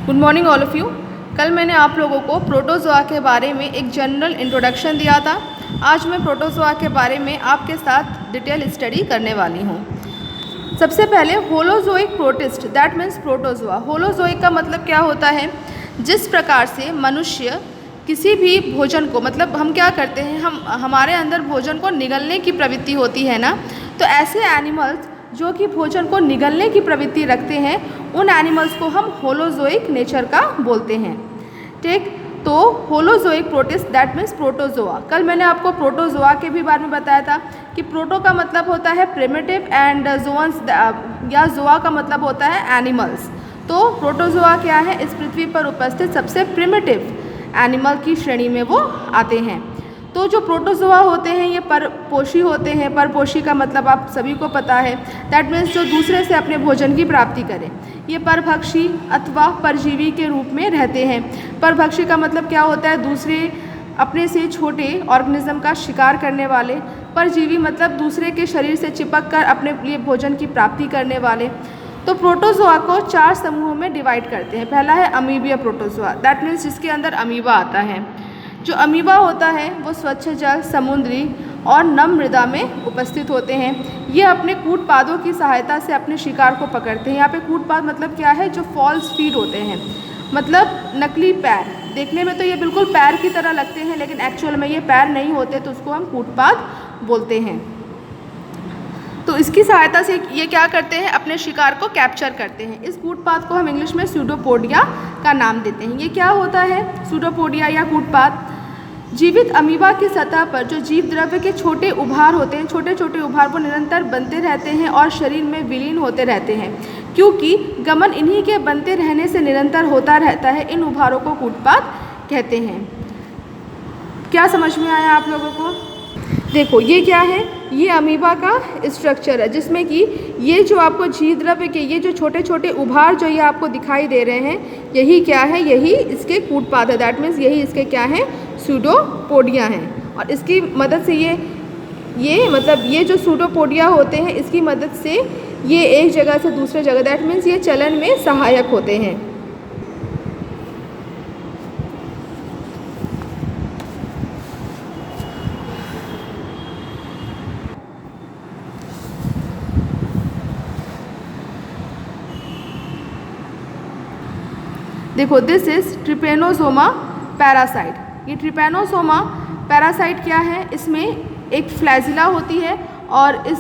Good morning all of you. कल मैंने आप लोगों को प्रोटोजोआ के बारे में एक जनरल इंट्रोडक्शन दिया था। आज मैं प्रोटोजोआ के बारे में आपके साथ डिटेल स्टडी करने वाली हूँ। सबसे पहले holozoic protist, that means protozoa. Holozoic का मतलब क्या होता है? जिस प्रकार से मनुष्य किसी भी भोजन को, मतलब हम क्या करते हैं, हमारे अंदर भोजन को निगलने की प्रवृत्ति होती है ना, तो ऐसे एनिमल्स जो कि भोजन को निगलने की प्रवृत्ति रखते हैं, उन एनिमल्स को हम होलोजोइक नेचर का बोलते हैं। ठीक, तो holozoic protist that means protozoa. कल मैंने आपको प्रोटोजोआ के भी बारे में बताया था कि प्रोटो का मतलब होता है प्रिमिटिव एंड जोअन्स या जोआ का मतलब होता है एनिमल्स। तो प्रोटोजोआ क्या है? इस पृथ्वी पर उपस्थित सबसे प्रिमिटिव एनिमल की श्रेणी में वो आते हैं। तो जो प्रोटोजोआ होते हैं ये परपोषी होते हैं। परपोषी का मतलब आप सभी को पता है, दैट मीन्स जो दूसरे से अपने भोजन की प्राप्ति करें। ये परभक्षी अथवा परजीवी के रूप में रहते हैं। परभक्षी का मतलब क्या होता है? दूसरे अपने से छोटे ऑर्गेनिज्म का शिकार करने वाले। परजीवी मतलब दूसरे के शरीर से चिपक कर अपने लिए भोजन की प्राप्ति करने वाले। तो प्रोटोजोआ को 4 समूहों में डिवाइड करते हैं। पहला है अमीबिया प्रोटोजोआ, दैट मीन्स जिसके अंदर अमीबा आता है। जो अमीबा होता है वो स्वच्छ जल, समुद्री और नम मृदा में उपस्थित होते हैं। ये अपने कूटपादों की सहायता से अपने शिकार को पकड़ते हैं। यहाँ पे कूटपाद मतलब क्या है? जो फॉल्स फीट होते हैं, मतलब नकली पैर। देखने में तो ये बिल्कुल पैर की तरह लगते हैं, लेकिन एक्चुअल में ये पैर नहीं होते, तो उसको हम कूटपाद बोलते हैं। तो इसकी सहायता से ये क्या करते हैं? अपने शिकार को कैप्चर करते हैं। इस कूटपाद को हम इंग्लिश में सूडोपोडिया का नाम देते हैं। ये क्या होता है सूडोपोडिया या कूटपाद? जीवित अमीबा की सतह पर जो जीव द्रव्य के छोटे उभार होते हैं, छोटे छोटे उभार वो निरंतर बनते रहते हैं और शरीर में विलीन होते रहते हैं। क्योंकि गमन इन्हीं के बनते रहने से निरंतर होता रहता है, इन उभारों को कूटपाद कहते हैं। क्या समझ में आया आप लोगों को? देखो ये क्या है? ये अमीबा का स्ट्रक्चर है, जिसमें कि ये जो आपको जीव द्रव्य के ये जो छोटे छोटे उभार जो ये आपको दिखाई दे रहे हैं, यही क्या है? यही इसके कूटपाद है। दैट मीन्स यही इसके क्या हैं? सूडोपोडिया हैं। और इसकी मदद से ये मतलब ये जो सूडोपोडिया होते हैं, इसकी मदद से ये एक जगह से दूसरे जगह, दैट मीन्स ये चलन में सहायक होते हैं। देखो दिस इज ट्रिपेनोसोमा पैरासाइट। ये ट्रिपेनोसोमा पैरासाइट क्या है? इसमें एक फ्लैजिला होती है और इस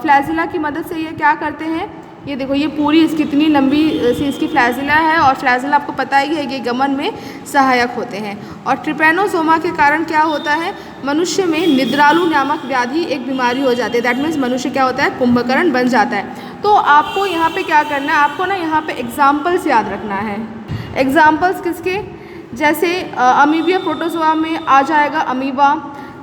फ्लैजिला की मदद से ये क्या करते हैं? ये देखो ये पूरी इसकी इतनी लंबी सी इसकी फ्लैजिला है, और फ्लैजिला आपको पता ही है ये गमन में सहायक होते हैं। और ट्रिपेनोसोमा के कारण क्या होता है? मनुष्य में निद्रालु नामक व्याधि एक बीमारी हो जाती है। दैट मीन्स मनुष्य क्या होता है? कुंभकर्ण बन जाता है। तो आपको यहाँ पे क्या करना है? आपको ना यहाँ पे एग्जाम्पल्स याद रखना है। एग्जाम्पल्स किसके? जैसे अमीबिया प्रोटोजोआ में आ जाएगा अमीबा।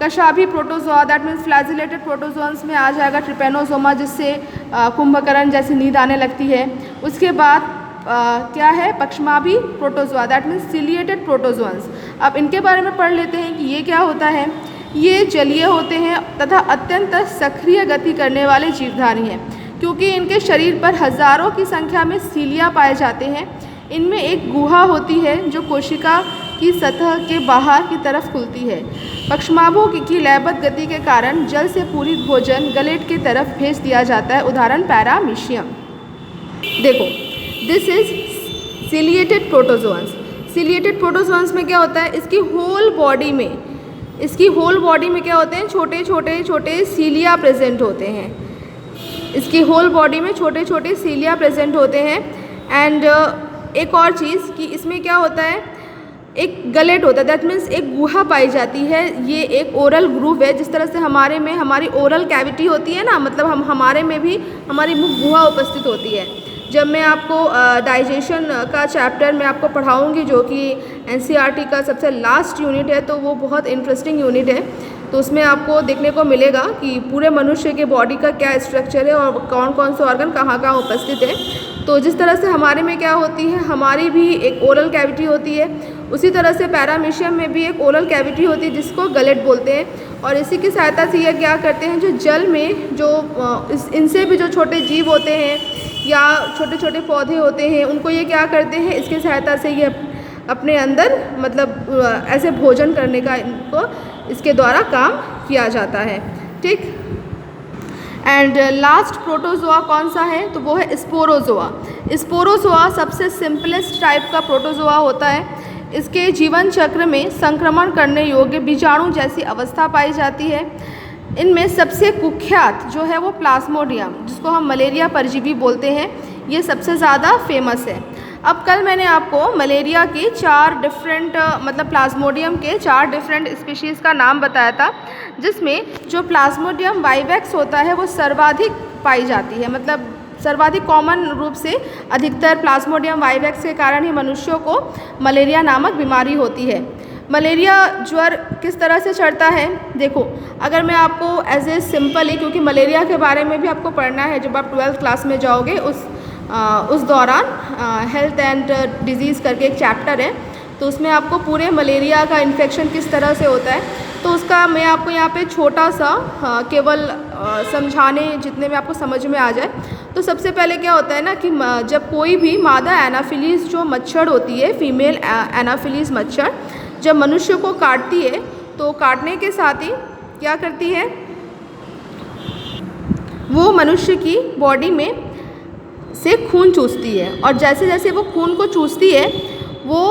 कशाभी protozoa that means flagellated protozoans में आ जाएगा ट्रिपेनोसोमा, जिससे कुंभकर्ण जैसी नींद आने लगती है। उसके बाद क्या है? पक्षमाभी protozoa that means ciliated protozoans. अब इनके बारे में पढ़ लेते हैं कि ये क्या होता है। ये जलीय होते हैं तथा अत्यंत सक्रिय गति करने वाले जीवधारी हैं, क्योंकि इनके शरीर पर हजारों की संख्या में सीलिया पाए जाते हैं। इनमें एक गुहा होती है जो कोशिका की सतह के बाहर की तरफ खुलती है। पक्षमाभों की लयबद्ध गति के कारण जल से पूरी भोजन गलेट की तरफ भेज दिया जाता है। उदाहरण पैरामीशियम। देखो this is ciliated protozoans. Ciliated protozoans में क्या होता है? इसकी होल बॉडी में क्या होते हैं? छोटे छोटे छोटे सीलिया प्रेजेंट होते हैं। इसकी होल बॉडी में छोटे छोटे सीलिया प्रेजेंट होते हैं। एंड एक और चीज़ कि इसमें क्या होता है? एक गलेट होता है, दैट मीन्स एक गुहा पाई जाती है। ये एक ओरल ग्रूव है। जिस तरह से हमारे में हमारी ओरल कैविटी होती है ना, मतलब हमारे में भी हमारी मुख गुहा उपस्थित होती है। जब मैं आपको डाइजेशन का चैप्टर में आपको पढ़ाऊंगी, जो कि एनसीईआरटी का सबसे लास्ट यूनिट है, तो वो बहुत इंटरेस्टिंग यूनिट है। तो उसमें आपको देखने को मिलेगा कि पूरे मनुष्य के बॉडी का क्या स्ट्रक्चर है और कौन कौन से ऑर्गन कहाँ कहाँ उपस्थित है। तो जिस तरह से हमारे में क्या होती है, हमारी भी एक ओरल कैविटी होती है, उसी तरह से पैरामीशियम में भी एक ओरल कैविटी होती है जिसको गलेट बोलते हैं। और इसी की सहायता से ये क्या करते हैं, जो जल में जो इनसे भी जो छोटे जीव होते हैं या छोटे छोटे पौधे होते हैं, उनको ये क्या करते हैं, इसकी सहायता से ये अपने अंदर मतलब ऐसे भोजन करने का इनको इसके द्वारा काम किया जाता है। ठीक। एंड लास्ट प्रोटोजोआ कौन सा है, तो वो है स्पोरोजोआ। स्पोरोजोआ सबसे सिंपलेस्ट टाइप का प्रोटोजोआ होता है। इसके जीवन चक्र में संक्रमण करने योग्य बीजाणु जैसी अवस्था पाई जाती है। इनमें सबसे कुख्यात जो है वो प्लाज्मोडियम, जिसको हम मलेरिया परजीवी बोलते हैं, ये सबसे ज़्यादा फेमस है। अब कल मैंने आपको मलेरिया की 4 डिफरेंट मतलब प्लाज्मोडियम के 4 डिफरेंट स्पीशीज़ का नाम बताया था, जिसमें जो प्लाज्मोडियम वाइवेक्स होता है वो सर्वाधिक पाई जाती है, मतलब सर्वाधिक कॉमन रूप से अधिकतर प्लाज्मोडियम वाइवेक्स के कारण ही मनुष्यों को मलेरिया नामक बीमारी होती है। मलेरिया ज्वर किस तरह से चढ़ता है, देखो अगर मैं आपको एज ए सिंपली, क्योंकि मलेरिया के बारे में भी आपको पढ़ना है जब आप 12th क्लास में जाओगे, उस दौरान हेल्थ एंड डिजीज़ करके एक चैप्टर है, तो उसमें आपको पूरे मलेरिया का इन्फेक्शन किस तरह से होता है, तो उसका मैं आपको यहाँ पे छोटा सा केवल समझाने जितने में आपको समझ में आ जाए। तो सबसे पहले क्या होता है ना कि जब कोई भी मादा एनाफिलीज जो मच्छर होती है, फीमेल एनाफिलीज मच्छर, जब मनुष्य को काटती है तो काटने के साथ ही क्या करती है, वो मनुष्य की बॉडी में से खून चूसती है, और जैसे जैसे वो खून को चूसती है, वो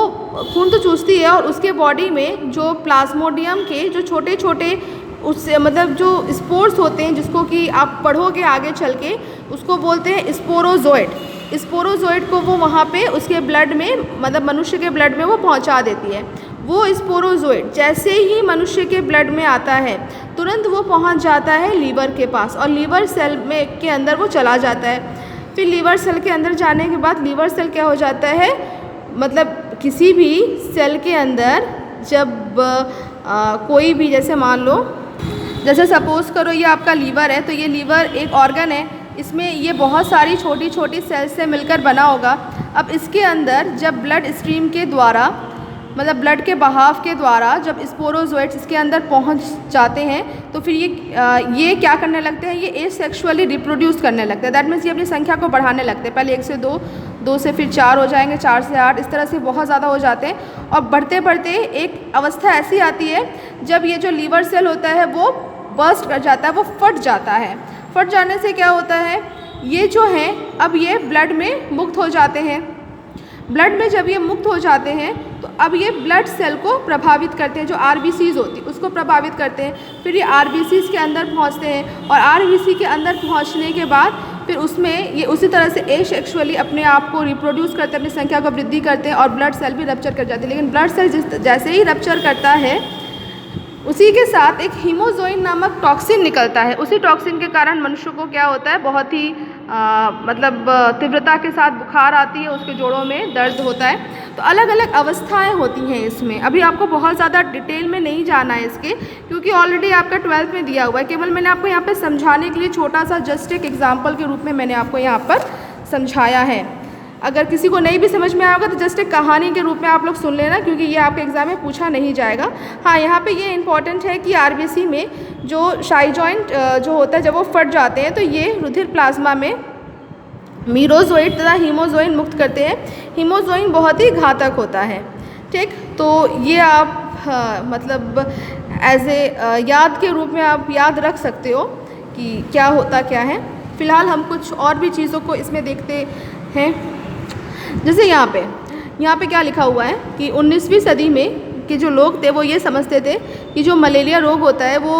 खून तो चूसती है और उसके बॉडी में जो प्लाज्मोडियम के जो छोटे छोटे उससे मतलब जो स्पोर्स होते हैं, जिसको कि आप पढ़ोगे आगे चल के, उसको बोलते हैं स्पोरोजोइड। स्पोरोजोइड को वो वहाँ पे उसके ब्लड में, मतलब मनुष्य के ब्लड में वो पहुँचा देती है। वो स्पोरोजोइड जैसे ही मनुष्य के ब्लड में आता है, तुरंत वो पहुँच जाता है लीवर के पास, और लीवर सेल में के अंदर वो चला जाता है। फिर लीवर सेल के अंदर जाने के बाद लीवर सेल क्या हो जाता है, मतलब किसी भी सेल के अंदर जब कोई भी, जैसे मान लो, जैसे सपोज़ करो ये आपका लीवर है, तो ये लीवर एक ऑर्गन है, इसमें ये बहुत सारी छोटी छोटी सेल्स से मिलकर बना होगा। अब इसके अंदर जब ब्लड स्ट्रीम के द्वारा, मतलब ब्लड के बहाव के द्वारा जब स्पोरोजोइड्स इसके अंदर पहुंच जाते हैं, तो फिर ये क्या करने लगते हैं, ये एसेक्सुअली रिप्रोड्यूस करने लगते हैं। दैट मीन्स ये अपनी संख्या को बढ़ाने लगते हैं। पहले 1 से 2, 2 से फिर 4 हो जाएंगे, 4 से 8, इस तरह से बहुत ज़्यादा हो जाते हैं। और बढ़ते बढ़ते एक अवस्था ऐसी आती है जब ये जो लीवर सेल होता है वो बर्स्ट कर जाता है, वो फट जाता है। फट जाने से क्या होता है, ये जो हैं अब ये ब्लड में मुक्त हो जाते हैं। ब्लड में जब ये मुक्त हो जाते हैं तो अब ये ब्लड सेल को प्रभावित करते हैं, जो आरबीसीज होती है उसको प्रभावित करते हैं। फिर ये आरबीसीज के अंदर पहुंचते हैं, और आरबीसी के अंदर पहुंचने के बाद फिर उसमें ये उसी तरह से एसेक्सुअली अपने आप को रिप्रोड्यूस करते हैं, अपनी संख्या को वृद्धि करते हैं, और ब्लड सेल भी रप्चर कर जाते हैं। लेकिन ब्लड सेल जैसे ही रप्चर करता है, उसी के साथ एक हीमोजोइन नामक टॉक्सिन निकलता है। उसी टॉक्सिन के कारण मनुष्य को क्या होता है, बहुत ही मतलब तीव्रता के साथ बुखार आती है, उसके जोड़ों में दर्द होता है। तो अलग अलग अवस्थाएं होती हैं इसमें। अभी आपको बहुत ज़्यादा डिटेल में नहीं जाना है इसके, क्योंकि ऑलरेडी आपका 12th में दिया हुआ है। केवल मैंने आपको यहाँ पे समझाने के लिए छोटा सा जस्ट एक एग्जाम्पल के रूप में मैंने आपको यहाँ पर समझाया है। अगर किसी को नहीं भी समझ में आएगा तो जस्ट एक कहानी के रूप में आप लोग सुन लेना, क्योंकि ये आपके एग्ज़ाम में पूछा नहीं जाएगा। हाँ, यहाँ पे ये इंपॉर्टेंट है कि आरबीसी में जो शाई जॉइंट जो होता है, जब वो फट जाते हैं तो ये रुधिर प्लाज्मा में मीरोजोइड तथा हीमोजोइन मुक्त करते हैं। हीमोजोइन बहुत ही घातक होता है। ठीक, तो ये आप मतलब एज ए याद के रूप में आप याद रख सकते हो कि क्या होता क्या है। फ़िलहाल हम कुछ और भी चीज़ों को इसमें देखते हैं। जैसे यहाँ पे क्या लिखा हुआ है कि 19वीं सदी में के जो लोग थे वो ये समझते थे कि जो मलेरिया रोग होता है वो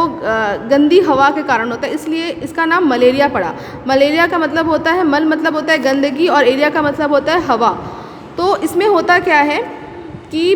गंदी हवा के कारण होता है, इसलिए इसका नाम मलेरिया पड़ा। मलेरिया का मतलब होता है, मल मतलब होता है गंदगी, और एरिया का मतलब होता है हवा। तो इसमें होता क्या है कि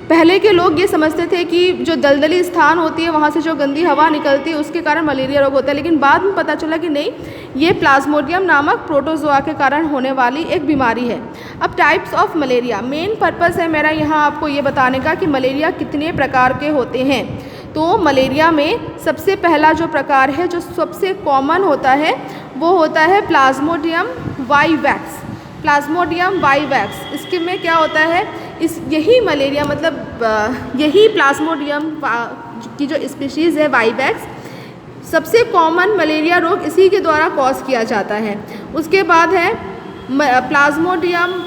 पहले के लोग ये समझते थे कि जो दलदली स्थान होती है वहाँ से जो गंदी हवा निकलती है उसके कारण मलेरिया रोग होता है, लेकिन बाद में पता चला कि नहीं, ये प्लाज्मोडियम नामक प्रोटोजोआ के कारण होने वाली एक बीमारी है। अब types of malaria, main purpose है मेरा यहाँ आपको ये बताने का कि मलेरिया कितने प्रकार के होते हैं। तो मलेरिया में सबसे पहला जो प्रकार है, जो सबसे कॉमन होता है, वो होता है प्लाज्मोडियम वाइवैक्स। प्लाज्मोडियम वाइवैक्स, इसके में क्या होता है, यही मलेरिया मतलब यही प्लाज्मोडियम की जो स्पीशीज़ है वाइवैक्स, सबसे कॉमन मलेरिया रोग इसी के द्वारा कॉज किया जाता है। उसके बाद है प्लाज्मोडियम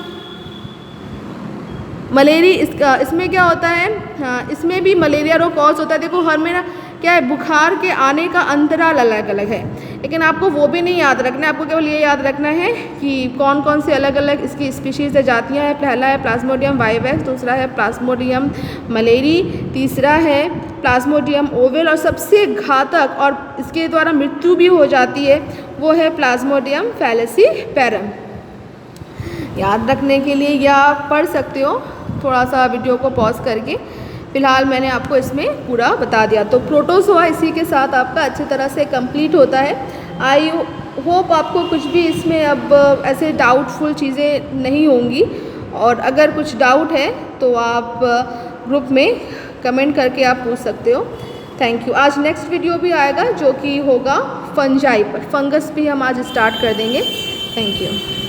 मलेरी, इसमें क्या होता है, हाँ, इसमें भी मलेरिया रोग कॉज होता है। देखो हर में ना क्या है, बुखार के आने का अंतराल अलग अलग है, लेकिन आपको वो भी नहीं याद रखना है, आपको केवल ये याद रखना है कि कौन कौन से अलग अलग इसकी स्पीशीज़ है, जातियाँ हैं। पहला है प्लाज्मोडियम वाइवेक्स, दूसरा है प्लाज्मोडियम मलेरी, तीसरा है प्लाज्मोडियम ओवल, और सबसे घातक और इसके द्वारा मृत्यु भी हो जाती है वो है प्लाज्मोडियम फैलेसीपेरम। याद रखने के लिए या आप पढ़ सकते हो थोड़ा सा वीडियो को पॉज करके। फ़िलहाल मैंने आपको इसमें पूरा बता दिया। तो प्रोटोजोआ इसी के साथ आपका अच्छी तरह से कंप्लीट होता है। आई होप आपको कुछ भी इसमें अब ऐसे डाउटफुल चीज़ें नहीं होंगी, और अगर कुछ डाउट है तो आप ग्रुप में कमेंट करके आप पूछ सकते हो। Thank you. आज नेक्स्ट वीडियो भी आएगा जो कि होगा फंजाई पर, फंगस भी हम आज स्टार्ट कर देंगे। Thank you.